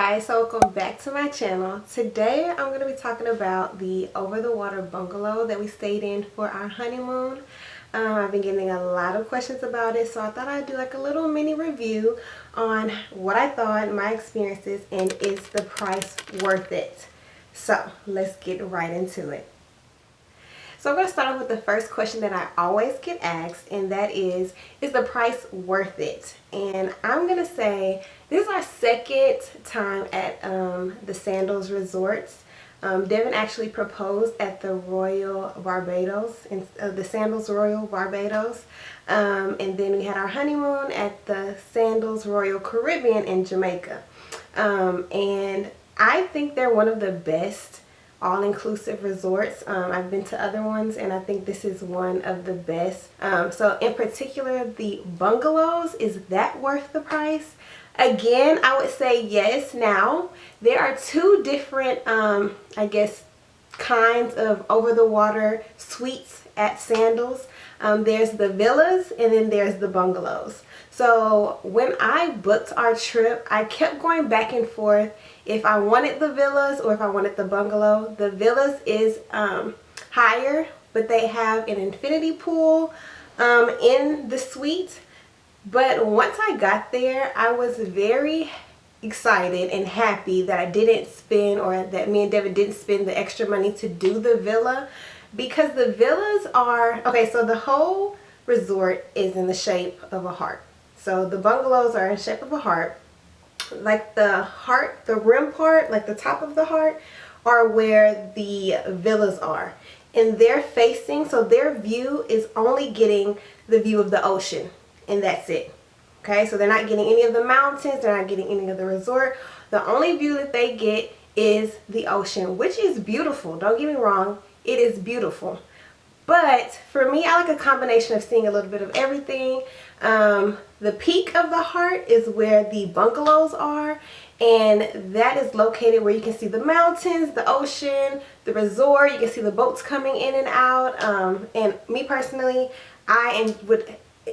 guys, so welcome back to my channel. Today I'm going to be talking about the over-the-water bungalow that we stayed in for our honeymoon. I've been getting a lot of questions about it, so I thought I'd do like a little mini review on what I thought, my experiences, and is the price worth it? So let's get right into it. So I'm going to start off with the first question that I always get asked, and that is the price worth it? And I'm going to say this is our second time at the Sandals Resorts. Devin actually proposed at the Royal Barbados, the Sandals Royal Barbados. And then we had our honeymoon at the Sandals Royal Caribbean in Jamaica. And I think they're one of the best all-inclusive resorts. I've been to other ones and I think this is one of the best. So in particular, the bungalows, is that worth the price? Again, I would say yes. Now there are two different I guess kinds of over-the-water suites at Sandals. There's the villas and then there's the bungalows. So when I booked our trip, I kept going back and forth if I wanted the villas or if I wanted the bungalow. The villas is higher, but they have an infinity pool in the suite. But once I got there, I was very excited and happy that I didn't spend, or that me and Devin didn't spend the extra money to do the villa, because the villas are, okay, so the whole resort is in the shape of a heart. So the bungalows are in the shape of a heart. Like the heart, the rim part, like the top of the heart, are where the villas are. And they're facing, so their view is only getting the view of the ocean. And that's it. Okay, so they're not getting any of the mountains, they're not getting any of the resort. The only view that they get is the ocean, which is beautiful. Don't get me wrong, it is beautiful. But for me, I like a combination of seeing a little bit of everything. The peak of the heart is where the bungalows are, and that is located where you can see the mountains, the ocean, the resort. You can see the boats coming in and out. And me personally, I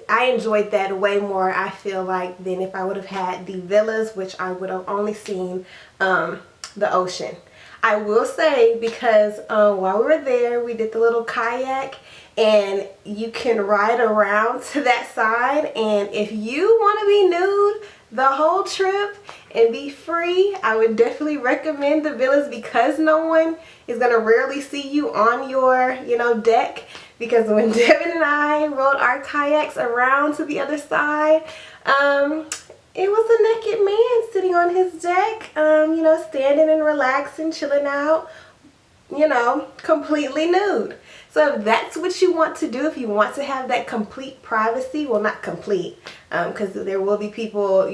enjoyed that way more, I feel like, than if I would have had the villas, which I would have only seen the ocean. I will say, because while we were there, we did the little kayak, and you can ride around to that side, and if you want to be nude the whole trip and be free, I would definitely recommend the villas, because no one is going to rarely see you on your, deck. Because when Devin and I rode our kayaks around to the other side, it was a naked man sitting on his deck, standing and relaxing, chilling out, completely nude. So if that's what you want to do, if you want to have that complete privacy, well, not complete, because there will be people,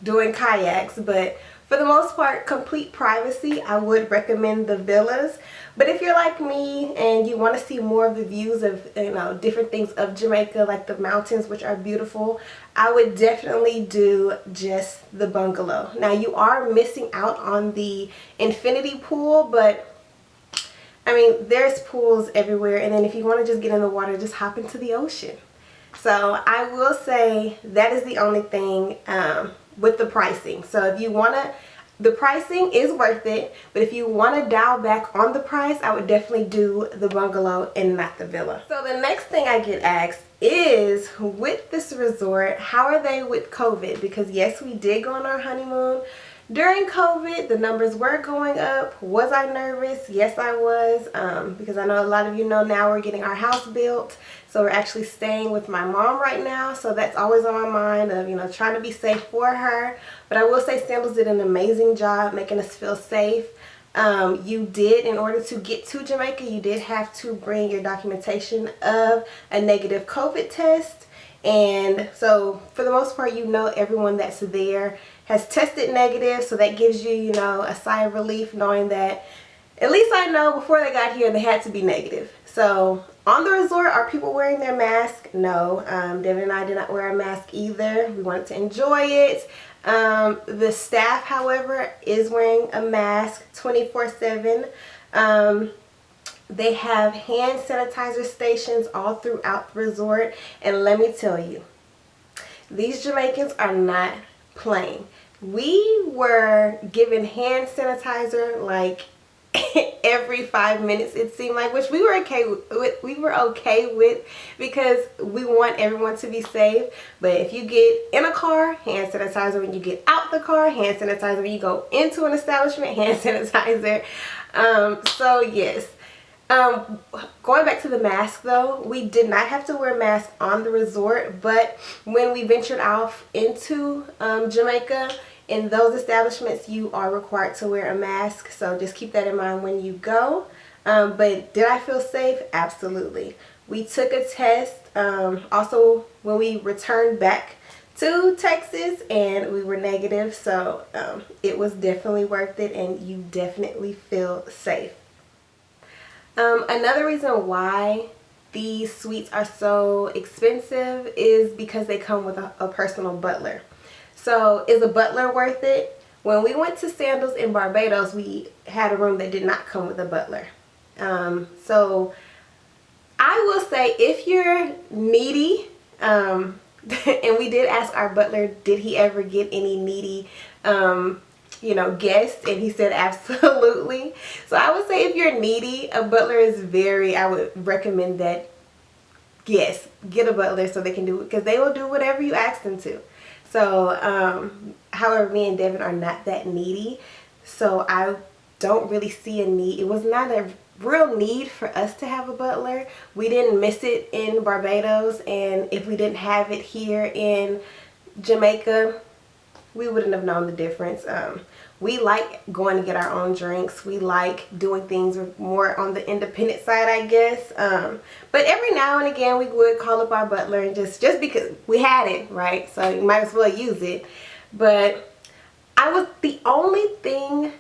doing kayaks, but for the most part, complete privacy, I would recommend the villas. But if you're like me and you want to see more of the views of, different things of Jamaica, like the mountains, which are beautiful, I would definitely do just the bungalow. Now, you are missing out on the infinity pool, but I mean, there's pools everywhere. And then if you want to just get in the water, just hop into the ocean. So I will say that is the only thing with the pricing. So if you want to, the pricing is worth it, but if you want to dial back on the price, I would definitely do the bungalow and not the villa. So the next thing I get asked is, with this resort, how are they with COVID? Because yes, we did go on our honeymoon during COVID. The numbers were going up. Was I nervous? Yes, I was, because I know a lot of you know now we're getting our house built. So we're actually staying with my mom right now. So that's always on my mind of, trying to be safe for her. But I will say Sandals did an amazing job making us feel safe. You did, in order to get to Jamaica, you did have to bring your documentation of a negative COVID test. And so for the most part, everyone that's there has tested negative. So that gives you, a sigh of relief knowing that, at least I know before they got here, they had to be negative. So on the resort, are people wearing their mask? No. Devin and I did not wear a mask either. We wanted to enjoy it. The staff, however, is wearing a mask 24/7. They have hand sanitizer stations all throughout the resort. And let me tell you, these Jamaicans are not playing. we were given hand sanitizer like every 5 minutes, it seemed like, which we were okay with because we want everyone to be safe. But if you get in a car, hand sanitizer. When you get out the car, hand sanitizer. When you go into an establishment, hand sanitizer. So yes. Going back to the mask though, we did not have to wear masks on the resort, but when we ventured off into Jamaica, in those establishments you are required to wear a mask, so just keep that in mind when you go. But did I feel safe? Absolutely. We took a test also when we returned back to Texas, and we were negative, so it was definitely worth it, and you definitely feel safe. Another reason why these suites are so expensive is because they come with a personal butler. So is a butler worth it? When we went to Sandals in Barbados, we had a room that did not come with a butler. So I will say, if you're needy, and we did ask our butler, did he ever get any needy guests, and he said absolutely. So I would say if you're needy, a butler is I would recommend that, yes, get a butler so they can do it, because they will do whatever you ask them to. So however, me and Devin are not that needy, so I don't really see a need. It was not a real need for us to have a butler. We didn't miss it in Barbados, and if we didn't have it here in Jamaica, we wouldn't have known the difference. We like going to get our own drinks. We like doing things more on the independent side, I guess. But every now and again, we would call up our butler, and just because we had it, right? So you might as well use it. But the only thing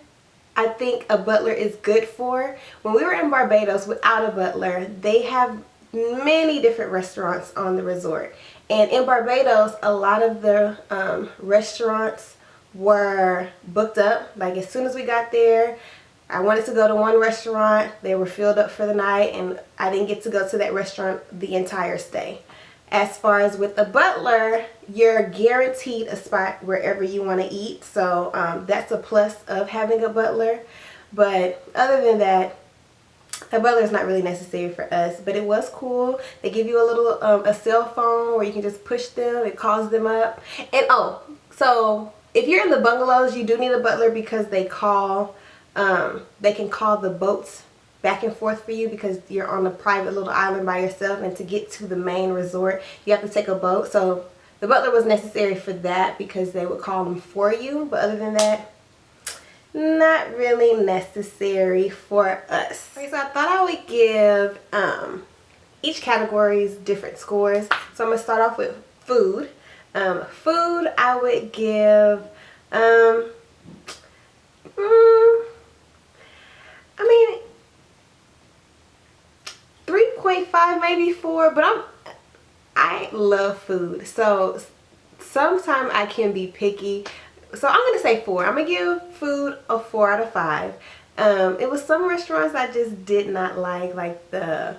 I think a butler is good for, when we were in Barbados without a butler, they have many different restaurants on the resort. And in Barbados, a lot of the restaurants were booked up. Like, as soon as we got there, I wanted to go to one restaurant. They were filled up for the night, and I didn't get to go to that restaurant the entire stay. As far as with a butler, you're guaranteed a spot wherever you want to eat. So that's a plus of having a butler. But other than that, a butler is not really necessary for us, but it was cool. They give you a little a cell phone where you can just push them. It calls them up. And so if you're in the bungalows, you do need a butler, because they can call the boats back and forth for you, because you're on a private little island by yourself, and to get to the main resort you have to take a boat. So the butler was necessary for that, because they would call them for you. But other than that, not really necessary for us. Okay, so I thought I would give each category's different scores. So I'm gonna start off with food. Food, I would give I mean 3.5, maybe 4, but I love food, so sometimes I can be picky. So I'm gonna say 4. I'm gonna give food a 4 out of 5. It was some restaurants I just did not like the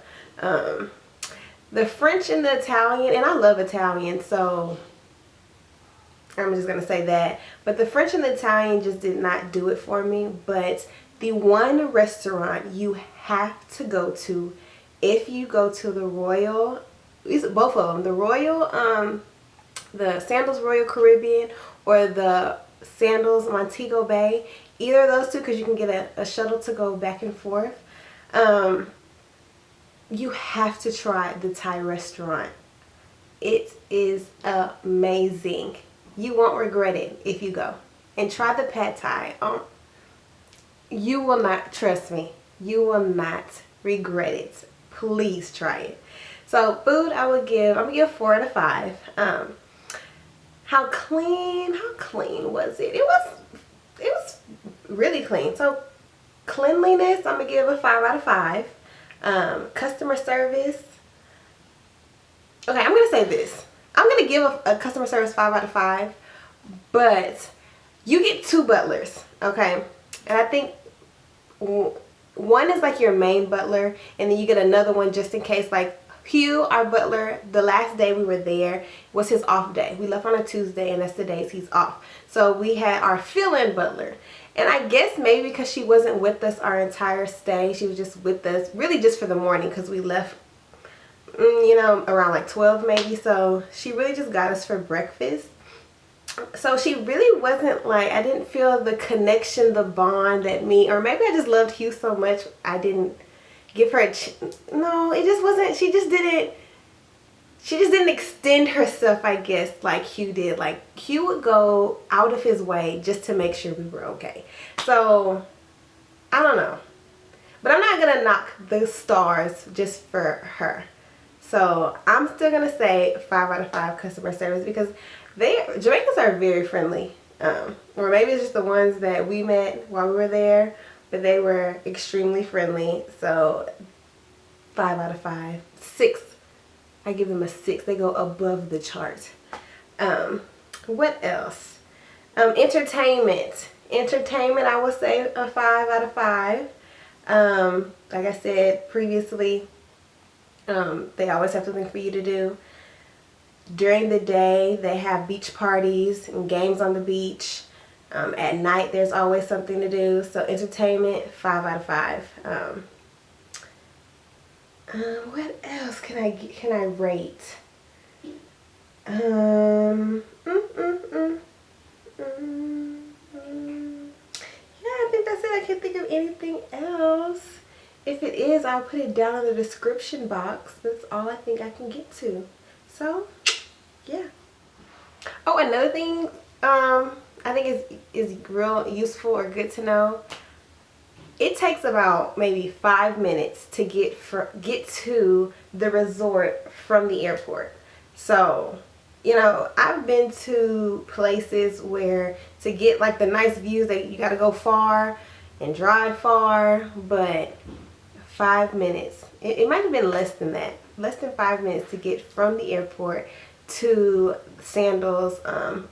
French and the Italian, and I love Italian, so I'm just gonna say that. But the French and the Italian just did not do it for me. But the one restaurant you have to go to if you go to the Royal, both of them, the Royal, the Sandals Royal Caribbean or the Sandals Montego Bay, either of those two, because you can get a shuttle to go back and forth. You have to try the Thai restaurant. It is amazing. You won't regret it if you go. And try the pad thai. You will not, trust me, you will not regret it. Please try it. So food, I'm gonna give 4 out of 5. How clean was it? It was really clean. So cleanliness, I'm gonna give a 5 out of 5. Customer service, okay, I'm gonna say this. I'm gonna give a customer service 5 out of 5, but you get 2 butlers, okay? And I think one is like your main butler, and then you get another one just in case, like Hugh, our butler, the last day we were there was his off day. We left on a Tuesday, and that's the days he's off. So we had our fill-in butler. And I guess maybe because she wasn't with us our entire stay, she was just with us really just for the morning, because we left, you know, around like 12 maybe. So she really just got us for breakfast. So she really wasn't like, I didn't feel the connection, the bond that me, or maybe I just loved Hugh so much I didn't give her a no, it just wasn't, she just didn't extend herself, I guess, like Hugh did. Like Hugh would go out of his way just to make sure we were okay. So I don't know, but I'm not gonna knock the stars just for her. So I'm still gonna say 5 out of 5 customer service, because Jamaicans are very friendly. Or maybe it's just the ones that we met while we were there, but they were extremely friendly. So 5 out of 5. 6. I give them a 6. They go above the chart. What else? Entertainment. Entertainment, I would say a 5 out of 5. Like I said previously, they always have something for you to do. During the day, they have beach parties and games on the beach. At night, there's always something to do. So entertainment, 5 out of 5. What else can I rate? Yeah, I think that's it. I can't think of anything else. If it is, I'll put it down in the description box. That's all I think I can get to. So, yeah. Oh, another thing I think is real useful or good to know. It takes about maybe 5 minutes to get to the resort from the airport. So, you know, I've been to places where to get like the nice views that you got to go far and drive far, but 5 minutes. It might have been less than that. Less than 5 minutes to get from the airport to Sandals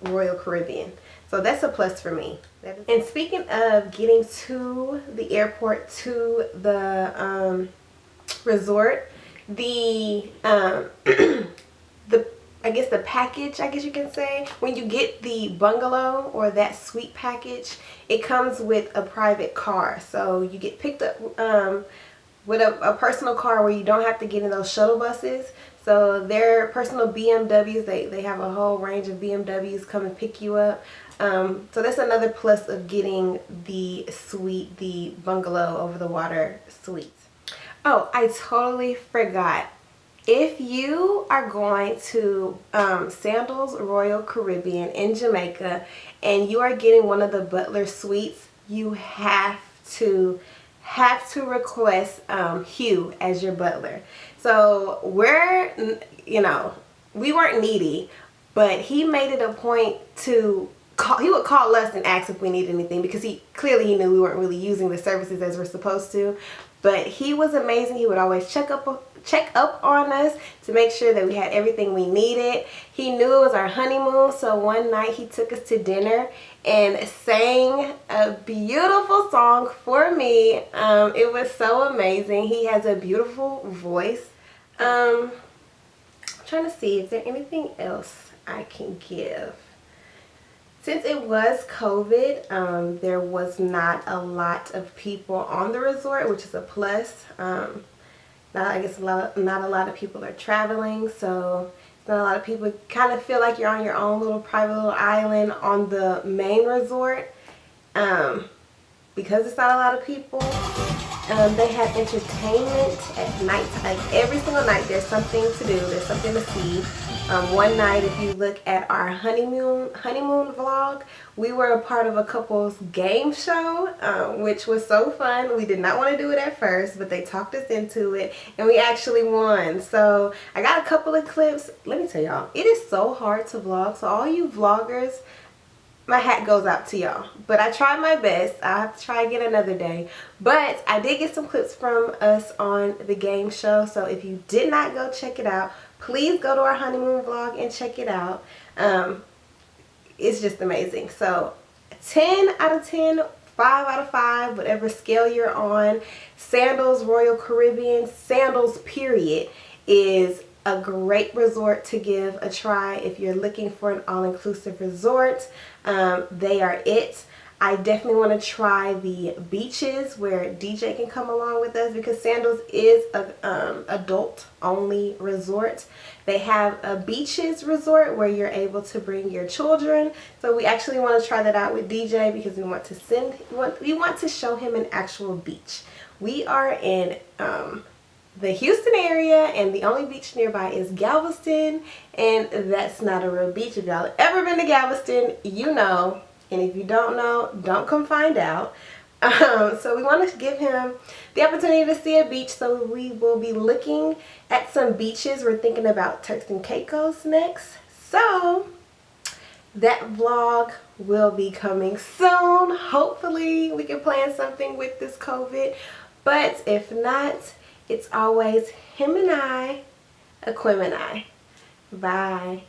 Royal Caribbean. So that's a plus for me. And speaking of getting to the airport to the resort, the I guess the package, I guess you can say, when you get the bungalow or that suite package, it comes with a private car. So you get picked up with a personal car where you don't have to get in those shuttle buses. So their personal BMWs, they have a whole range of BMWs come and pick you up. So that's another plus of getting the suite, the bungalow over the water suite. Oh, I totally forgot. If you are going to Sandals Royal Caribbean in Jamaica and you are getting one of the butler suites, you have to request Hugh as your butler. So we weren't needy, but he made it a point to he would call us and ask if we needed anything, because he knew we weren't really using the services as we're supposed to. But he was amazing. He would always check up on us to make sure that we had everything we needed. He knew it was our honeymoon, so one night he took us to dinner and sang a beautiful song for me. It was so amazing. He has a beautiful voice. I'm trying to see, is there anything else I can give? Since it was COVID, there was not a lot of people on the resort, which is a plus. I guess not a lot of people are traveling, so not a lot of people kind of feel like you're on your own little private little island on the main resort. Because it's not a lot of people, they have entertainment at night. Like every single night there's something to do, there's something to see. One night, if you look at our honeymoon vlog, we were a part of a couple's game show, which was so fun. We did not want to do it at first, but they talked us into it, and we actually won. So I got a couple of clips. Let me tell y'all, it is so hard to vlog. So all you vloggers, my hat goes out to y'all. But I tried my best. I'll have to try again another day. But I did get some clips from us on the game show. So if you did not go check it out, please go to our honeymoon vlog and check it out. It's just amazing. So 10 out of 10, 5 out of 5, whatever scale you're on. Sandals Royal Caribbean, Sandals period, is a great resort to give a try if you're looking for an all-inclusive resort. They are it. I definitely want to try the beaches where DJ can come along with us, because Sandals is a adult only resort. They have a beaches resort where you're able to bring your children. So we actually want to try that out with DJ, because we want to show him an actual beach. We are in the Houston area, and the only beach nearby is Galveston, and that's not a real beach. If y'all have ever been to Galveston, you know. And if you don't know, don't come find out. So we want to give him the opportunity to see a beach. So we will be looking at some beaches. We're thinking about Turks and Caicos next. So that vlog will be coming soon. Hopefully we can plan something with this COVID. But if not, it's always him and I, Aquim and I. Bye.